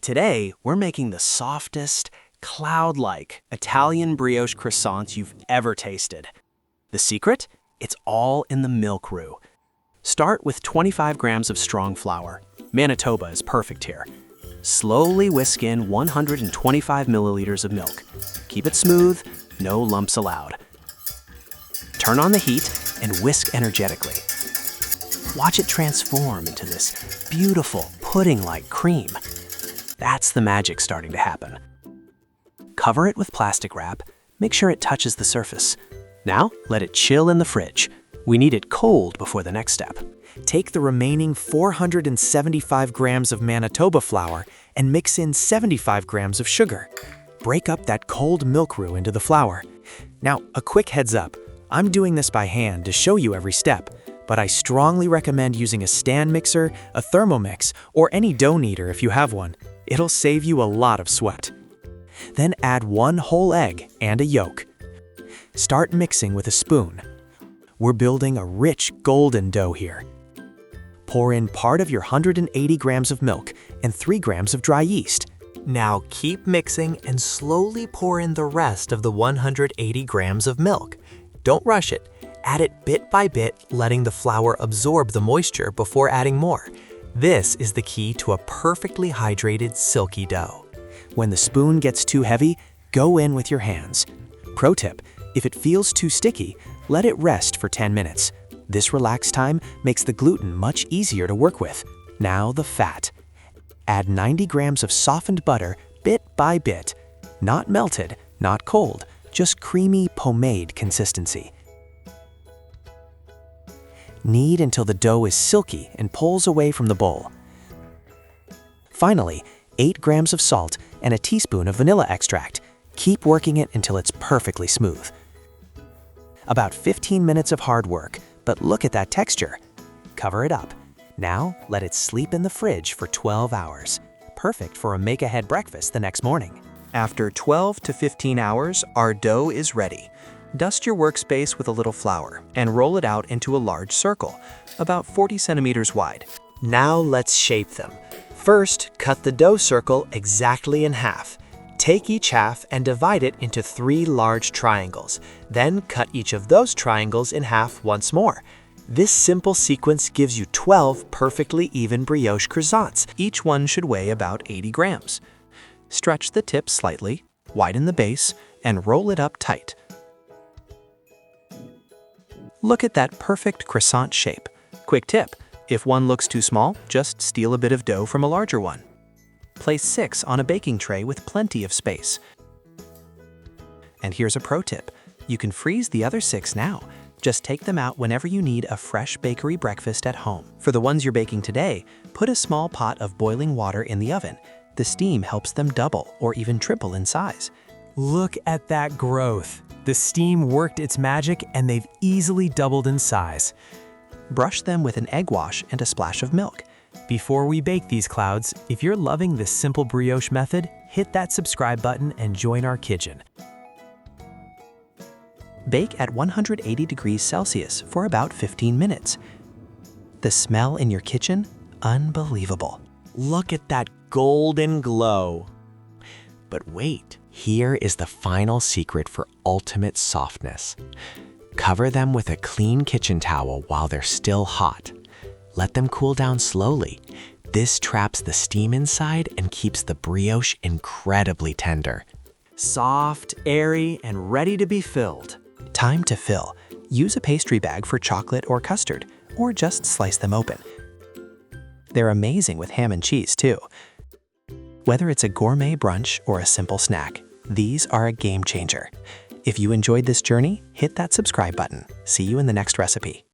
Today, we're making the softest, cloud-like Italian brioche croissants you've ever tasted. The secret? It's all in the milk roux. Start with 25 grams of strong flour. Manitoba is perfect here. Slowly whisk in 125 milliliters of milk. Keep it smooth, no lumps allowed. Turn on the heat and whisk energetically. Watch it transform into this beautiful pudding-like cream. That's the magic starting to happen. Cover it with plastic wrap. Make sure it touches the surface. Now, let it chill in the fridge. We need it cold before the next step. Take the remaining 475 grams of Manitoba flour and mix in 75 grams of sugar. Break up that cold milk roux into the flour. Now, a quick heads up. I'm doing this by hand to show you every step, but I strongly recommend using a stand mixer, a Thermomix, or any dough kneader if you have one. It'll save you a lot of sweat. Then add 1 whole egg and a yolk. Start mixing with a spoon. We're building a rich golden dough here. Pour in part of your 180 grams of milk and 3 grams of dry yeast. Now keep mixing and slowly pour in the rest of the 180 grams of milk. Don't rush it. Add it bit by bit, letting the flour absorb the moisture before adding more. This is the key to a perfectly hydrated, silky dough. When the spoon gets too heavy, go in with your hands. Pro tip, if it feels too sticky, let it rest for 10 minutes. This relaxed time makes the gluten much easier to work with. Now the fat. Add 90 grams of softened butter bit by bit. Not melted, not cold, just creamy pomade consistency. Knead until the dough is silky and pulls away from the bowl. Finally, 8 grams of salt and a teaspoon of vanilla extract. Keep working it until it's perfectly smooth. About 15 minutes of hard work, but look at that texture. Cover it up. Now, let it sleep in the fridge for 12 hours. Perfect for a make-ahead breakfast the next morning. After 12 to 15 hours, our dough is ready. Dust your workspace with a little flour and roll it out into a large circle, about 40 centimeters wide. Now let's shape them. First, cut the dough circle exactly in half. Take each half and divide it into 3 large triangles. Then cut each of those triangles in half once more. This simple sequence gives you 12 perfectly even brioche croissants. Each one should weigh about 80 grams. Stretch the tip slightly, widen the base, and roll it up tight. Look at that perfect croissant shape. Quick tip, if one looks too small, just steal a bit of dough from a larger one. Place 6 on a baking tray with plenty of space. And here's a pro tip. You can freeze the other 6 now. Just take them out whenever you need a fresh bakery breakfast at home. For the ones you're baking today, put a small pot of boiling water in the oven. The steam helps them double or even triple in size. Look at that growth. The steam worked its magic and they've easily doubled in size. Brush them with an egg wash and a splash of milk. Before we bake these clouds, if you're loving this simple brioche method, hit that subscribe button and join our kitchen. Bake at 180 degrees Celsius for about 15 minutes. The smell in your kitchen? Unbelievable. Look at that golden glow. But wait, here is the final secret for ultimate softness. Cover them with a clean kitchen towel while they're still hot. Let them cool down slowly. This traps the steam inside and keeps the brioche incredibly tender. Soft, airy, and ready to be filled. Time to fill. Use a pastry bag for chocolate or custard, or just slice them open. They're amazing with ham and cheese too. Whether it's a gourmet brunch or a simple snack, these are a game changer. If you enjoyed this journey, hit that subscribe button. See you in the next recipe.